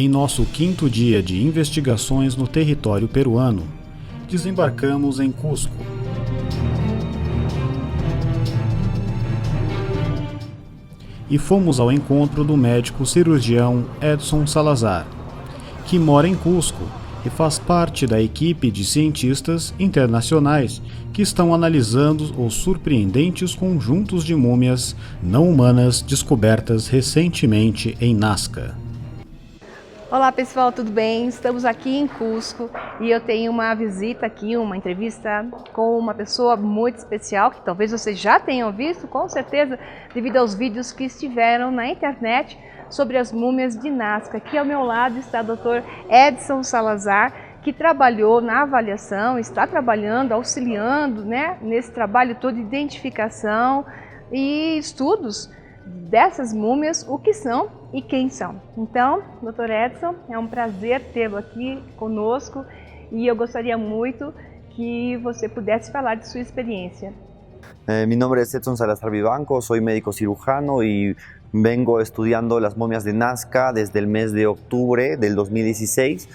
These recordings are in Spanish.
Em nosso quinto dia de investigações no território peruano, desembarcamos em Cusco. E fomos ao encontro do médico cirurgião Edson Salazar, que mora em Cusco e faz parte da equipe de cientistas internacionais que estão analisando os surpreendentes conjuntos de múmias não humanas descobertas recentemente em Nazca. Olá pessoal, tudo bem? Estamos aqui em Cusco e eu tenho uma visita aqui, uma entrevista com uma pessoa muito especial que talvez vocês já tenham visto, com certeza, devido aos vídeos que estiveram na internet sobre as múmias de Nazca. Aqui ao meu lado está o Dr. Edson Salazar, que trabalhou na avaliação, está trabalhando, auxiliando, nesse trabalho todo de identificação e estudos dessas múmias, o que são e quem são. Então, Dr. Edson, é um prazer tê-lo aqui conosco e eu gostaria muito que você pudesse falar de sua experiência. Mi nombre es Edson Salazar Vivanco, soy médico cirujano y vengo estudiando las momias de Nazca desde el mes de octubre del 2016.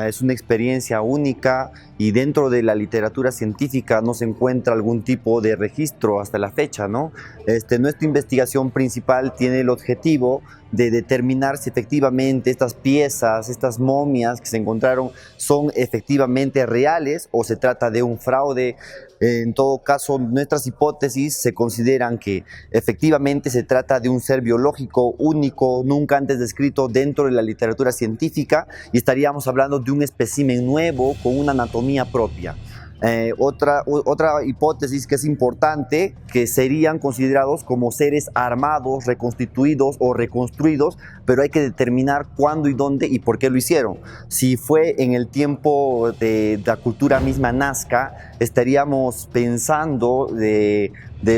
Es una experiencia única y dentro de la literatura científica no se encuentra algún tipo de registro hasta la fecha, ¿no? Nuestra investigación principal tiene el objetivo de determinar si efectivamente estas piezas, estas momias que se encontraron son efectivamente reales o se trata de un fraude. En todo caso, nuestras hipótesis se consideran que efectivamente se trata de un ser biológico único, nunca antes descrito dentro de la literatura científica, y estaríamos hablando de un espécimen nuevo con una anatomía propia. Otra hipótesis que es importante, que serían considerados como seres armados, reconstituidos o reconstruidos, pero hay que determinar cuándo y dónde y por qué lo hicieron. Si fue en el tiempo de la cultura misma Nazca, estaríamos pensando de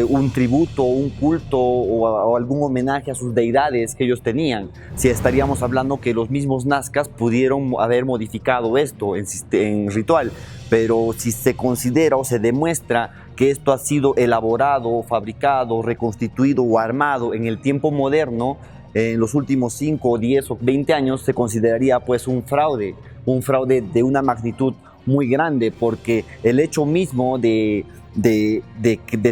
un tributo, un culto o algún homenaje a sus deidades que ellos tenían. Si estaríamos hablando que los mismos nazcas pudieron haber modificado esto en ritual, pero si se considera o se demuestra que esto ha sido elaborado, fabricado, reconstituido o armado en el tiempo moderno, en los últimos 5, 10 o 20 años, se consideraría pues un fraude de una magnitud muy grande, porque el hecho mismo de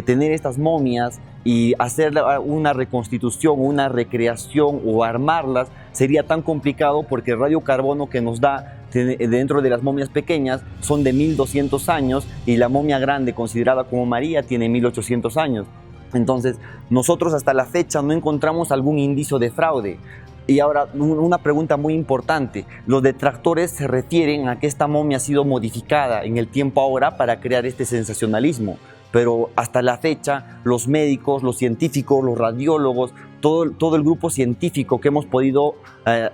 tener estas momias y hacer una reconstitución, una recreación o armarlas sería tan complicado, porque el radiocarbono que nos da dentro de las momias pequeñas son de 1200 años y la momia grande considerada como María tiene 1800 años. Entonces nosotros hasta la fecha no encontramos algún indicio de fraude. Y ahora, una pregunta muy importante. Los detractores se refieren a que esta momia ha sido modificada en el tiempo ahora para crear este sensacionalismo. Pero hasta la fecha, los médicos, los científicos, los radiólogos, todo el grupo científico que hemos podido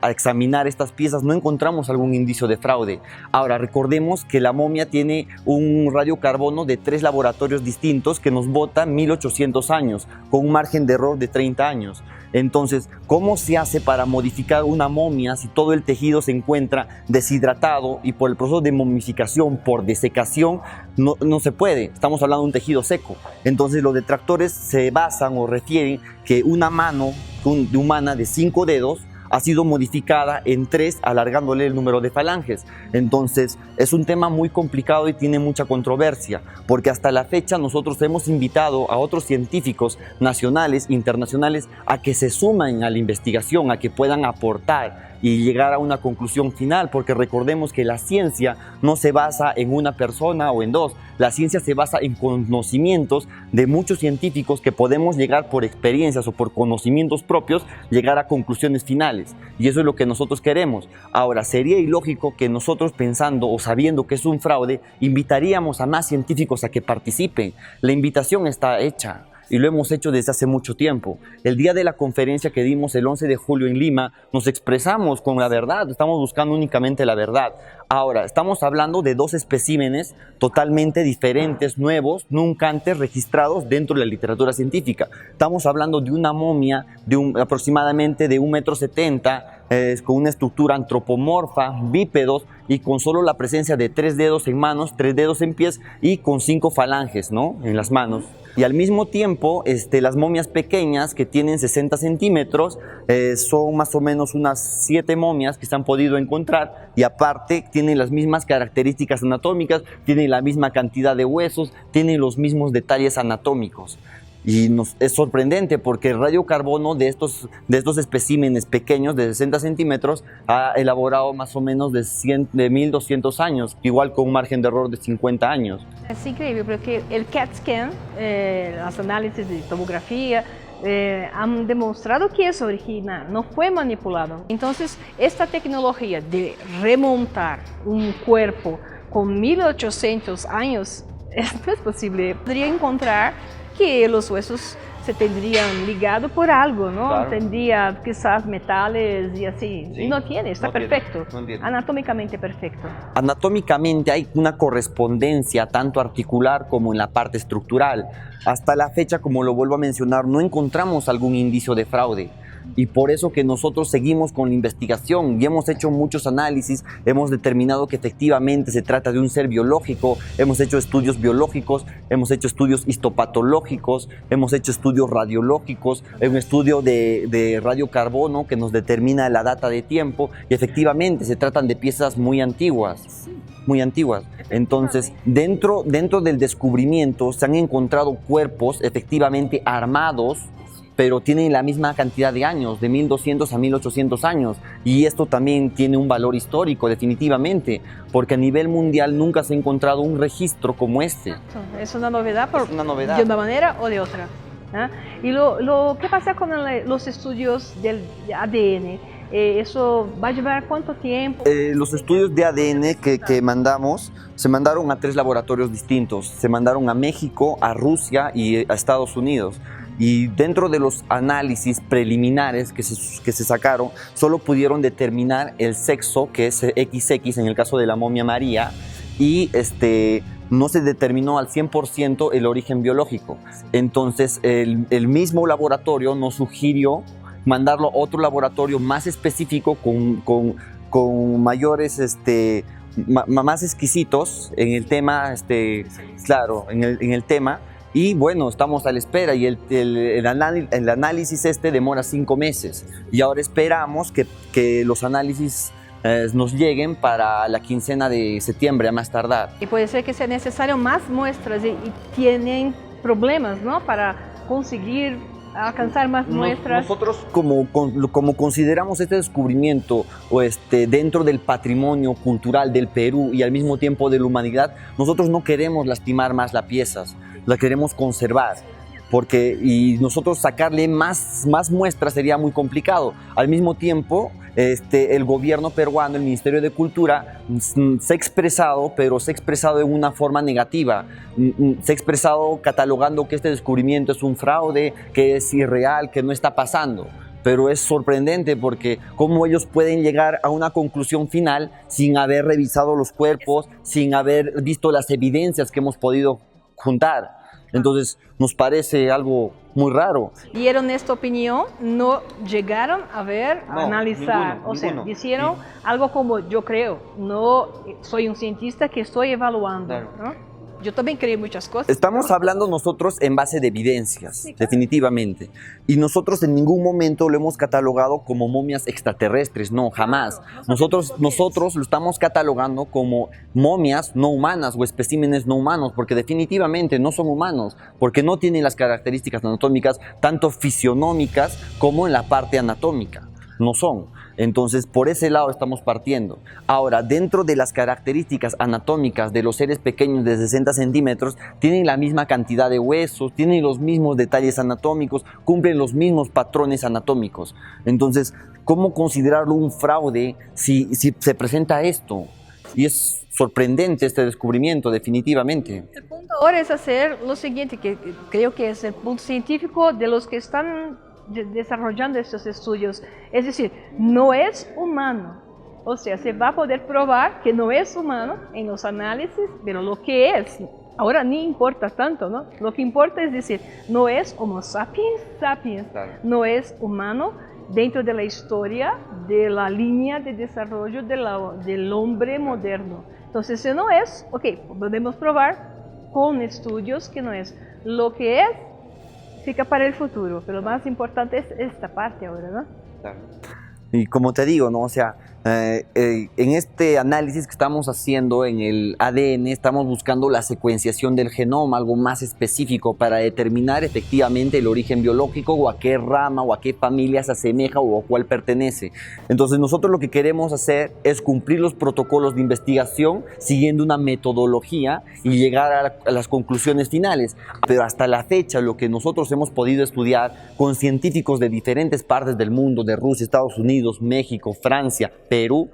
examinar estas piezas, no encontramos algún indicio de fraude. Ahora, recordemos que la momia tiene un radiocarbono de 3 laboratorios distintos que nos botan 1800 años, con un margen de error de 30 años. Entonces, ¿cómo se hace para modificar una momia si todo el tejido se encuentra deshidratado y por el proceso de momificación, por desecación, no se puede? Estamos hablando de un tejido seco. Entonces, los detractores se basan o refieren que una mano humana de 5 dedos ha sido modificada en 3, alargándole el número de falanges. Entonces, es un tema muy complicado y tiene mucha controversia, porque hasta la fecha nosotros hemos invitado a otros científicos nacionales, internacionales, a que se sumen a la investigación, a que puedan aportar y llegar a una conclusión final, porque recordemos que la ciencia no se basa en una persona o en 2, la ciencia se basa en conocimientos de muchos científicos que podemos llegar por experiencias o por conocimientos propios, llegar a conclusiones finales, y eso es lo que nosotros queremos. Ahora, sería ilógico que nosotros, pensando o sabiendo que es un fraude, invitaríamos a más científicos a que participen. La invitación está hecha y lo hemos hecho desde hace mucho tiempo. El día de la conferencia que dimos el 11 de julio en Lima, nos expresamos con la verdad, estamos buscando únicamente la verdad. Ahora, estamos hablando de dos especímenes totalmente diferentes, nuevos, nunca antes registrados dentro de la literatura científica. Estamos hablando de una momia aproximadamente de 1,70 m, con una estructura antropomorfa, bípedos, y con solo la presencia de 3 dedos en manos, 3 dedos en pies y con 5 falanges, ¿no?, en las manos. Y al mismo tiempo, las momias pequeñas que tienen 60 centímetros son más o menos unas 7 momias que se han podido encontrar, y aparte tienen las mismas características anatómicas, tienen la misma cantidad de huesos, tienen los mismos detalles anatómicos. Y es sorprendente porque el radiocarbono de estos especímenes pequeños de 60 centímetros ha elaborado más o menos de 1.200 años, igual con un margen de error de 50 años. Es increíble porque el CAT scan, los análisis de tomografía, han demostrado que es original, no fue manipulado. Entonces, esta tecnología de remontar un cuerpo con 1.800 años, esto es posible. Podría encontrar que los huesos se tendrían ligado por algo, ¿no? Claro. Tendría quizás metales y así. Sí, Y no tiene, está no tiene, perfecto, no tiene. anatómicamente perfecto. Anatómicamente hay una correspondencia tanto articular como en la parte estructural. Hasta la fecha, como lo vuelvo a mencionar, no encontramos algún indicio de fraude. Y por eso que nosotros seguimos con la investigación y hemos hecho muchos análisis, hemos determinado que efectivamente se trata de un ser biológico, hemos hecho estudios biológicos, hemos hecho estudios histopatológicos, hemos hecho estudios radiológicos, un estudio de radiocarbono que nos determina la data de tiempo, y efectivamente se tratan de piezas muy antiguas. Muy antiguas. Entonces, dentro del descubrimiento se han encontrado cuerpos efectivamente armados, pero tienen la misma cantidad de años, de 1.200 a 1.800 años. Y esto también tiene un valor histórico, definitivamente, porque a nivel mundial nunca se ha encontrado un registro como este. Es una novedad, Es una novedad. de una manera o de otra. ¿Ah? Y lo que pasa con los estudios del ADN, ¿eso va a llevar cuánto tiempo? Los estudios de ADN que mandamos, se mandaron a 3 laboratorios distintos. Se mandaron a México, a Rusia y a Estados Unidos. Y dentro de los análisis preliminares que se sacaron, solo pudieron determinar el sexo, que es XX en el caso de la momia María, y no se determinó al 100% el origen biológico. Entonces, el mismo laboratorio nos sugirió mandarlo a otro laboratorio más específico, con mayores, más exquisitos en el tema, claro, en el tema. Y bueno, estamos a la espera, y el análisis demora 5 meses. Y ahora esperamos que los análisis nos lleguen para la quincena de septiembre a más tardar. Y puede ser que sea necesario más muestras y tienen problemas, ¿no?, para conseguir alcanzar más muestras. Nosotros, como consideramos este descubrimiento dentro del patrimonio cultural del Perú y al mismo tiempo de la humanidad, nosotros no queremos lastimar más las piezas, las queremos conservar. Y nosotros sacarle más muestras sería muy complicado. Al mismo tiempo, el gobierno peruano, el Ministerio de Cultura, se ha expresado, pero se ha expresado en una forma negativa. Se ha expresado catalogando que este descubrimiento es un fraude, que es irreal, que no está pasando. Pero es sorprendente porque cómo ellos pueden llegar a una conclusión final sin haber revisado los cuerpos, sin haber visto las evidencias que hemos podido juntar. Entonces, nos parece algo muy raro. ¿Dieron esta opinión? ¿No llegaron a ver, a No, analizar? ninguno, o sea, ninguno. hicieron algo como yo creo, no soy un cientista que estoy evaluando. Claro. ¿No? Yo también creo muchas cosas. Estamos hablando nosotros en base de evidencias, sí, claro, definitivamente. Y nosotros en ningún momento lo hemos catalogado como momias extraterrestres, no, jamás. Nosotros lo estamos catalogando como momias no humanas o especímenes no humanos, porque definitivamente no son humanos, porque no tienen las características anatómicas, tanto fisionómicas como en la parte anatómica. No son. Entonces, por ese lado estamos partiendo. Ahora, dentro de las características anatómicas de los seres pequeños de 60 centímetros, tienen la misma cantidad de huesos, tienen los mismos detalles anatómicos, cumplen los mismos patrones anatómicos. Entonces, ¿cómo considerarlo un fraude si se presenta esto? Y es sorprendente este descubrimiento, definitivamente. El punto ahora es hacer lo siguiente, que creo que es el punto científico de los que están desarrollando estos estudios. Es decir, no es humano. O sea, se va a poder probar que no es humano en los análisis, pero lo que es, ahora ni importa tanto, ¿no? Lo que importa es decir, no es Homo sapiens sapiens, Claro. no es humano dentro de la historia de la línea de desarrollo del hombre moderno. Entonces, si no es, ok, podemos probar con estudios que no es. Lo que es, fica para el futuro, pero lo más importante es esta parte ahora, ¿no? Claro. Y como te digo, ¿no? O sea, en este análisis que estamos haciendo en el ADN, estamos buscando la secuenciación del genoma, algo más específico para determinar efectivamente el origen biológico o a qué rama o a qué familia se asemeja o a cuál pertenece. Entonces nosotros lo que queremos hacer es cumplir los protocolos de investigación siguiendo una metodología y llegar a las conclusiones finales. Pero hasta la fecha lo que nosotros hemos podido estudiar con científicos de diferentes partes del mundo, de Rusia, Estados Unidos, México, Francia, Perú,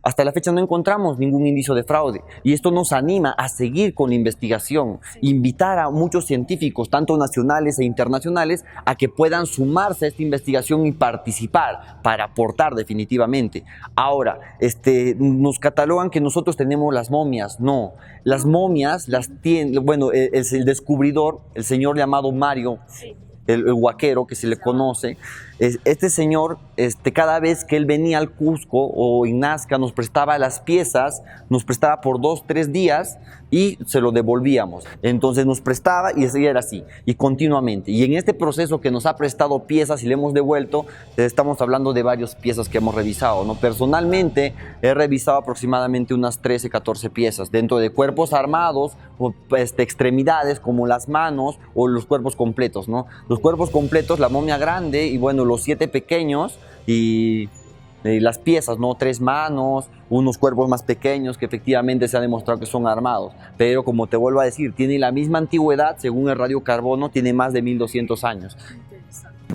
hasta la fecha no encontramos ningún indicio de fraude y esto nos anima a seguir con la investigación, invitar a muchos científicos, tanto nacionales e internacionales, a que puedan sumarse a esta investigación y participar para aportar definitivamente. Ahora, nos catalogan que nosotros tenemos las momias. No, las momias las tiene, bueno, el descubridor, el señor llamado Mario, el huaquero que se le conoce, este señor, cada vez que él venía al Cusco o en Nazca, nos prestaba las piezas, nos prestaba por 2, 3 días y se lo devolvíamos. Entonces nos prestaba y era así, y continuamente. Y en este proceso que nos ha prestado piezas y le hemos devuelto, estamos hablando de varias piezas que hemos revisado, ¿no? Personalmente he revisado aproximadamente unas 13, 14 piezas, dentro de cuerpos armados, o extremidades como las manos o los cuerpos completos, ¿no? Los cuerpos completos, la momia grande y bueno, los 7 pequeños y las piezas, ¿no? 3 manos, unos cuerpos más pequeños que efectivamente se ha demostrado que son armados. Pero como te vuelvo a decir, tiene la misma antigüedad, según el radiocarbono, tiene más de 1200 años.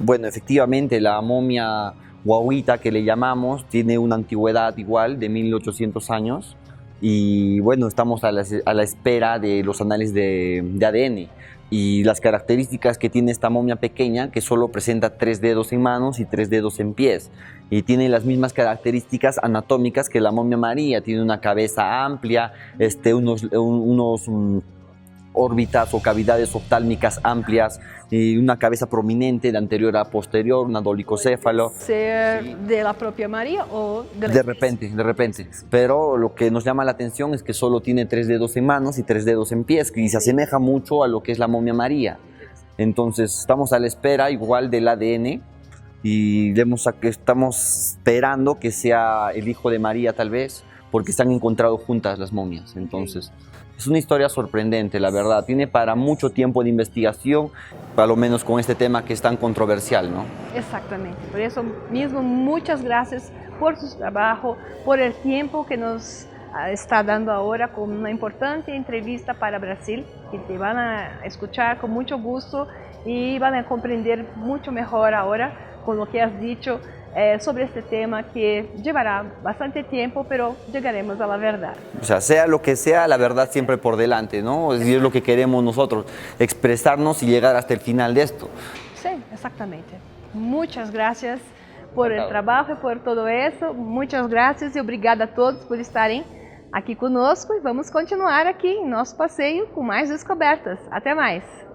Bueno, efectivamente la momia guaguita que le llamamos tiene una antigüedad igual de 1800 años. Y bueno, estamos a la espera de los análisis de ADN y las características que tiene esta momia pequeña, que solo presenta 3 dedos en manos y 3 dedos en pies, y tiene las mismas anatómicas que la momia María. Tiene una cabeza amplia, unos órbitas o cavidades oftálmicas amplias y una cabeza prominente de anterior a posterior, un dolicocéfalo. ¿Ser de la propia María o de la De repente. Pero lo que nos llama la atención es que solo tiene 3 dedos en manos y 3 dedos en pies y se asemeja mucho a lo que es la momia María. Entonces estamos a la espera igual del ADN y estamos esperando que sea el hijo de María tal vez, porque se han encontrado juntas las momias. Entonces es una historia sorprendente, la verdad. Tiene para mucho tiempo de investigación, por lo menos con este tema que es tan controversial, ¿no? Exactamente. Por eso mismo, muchas gracias por su trabajo, por el tiempo que nos está dando ahora con una importante entrevista para Brasil, que te van a escuchar con mucho gusto y van a comprender mucho mejor ahora con lo que has dicho sobre este tema, que llevará bastante tiempo, pero llegaremos a la verdad. O sea lo que sea, la verdad siempre por delante, ¿no? Es lo que queremos nosotros, expresarnos y llegar hasta el final de esto. Sí, exactamente. Muchas gracias por el trabajo y por todo eso. Muchas gracias y obrigada a todos por estarem aqui conosco. E vamos continuar aqui em nosso passeio com mais descobertas. Até mais!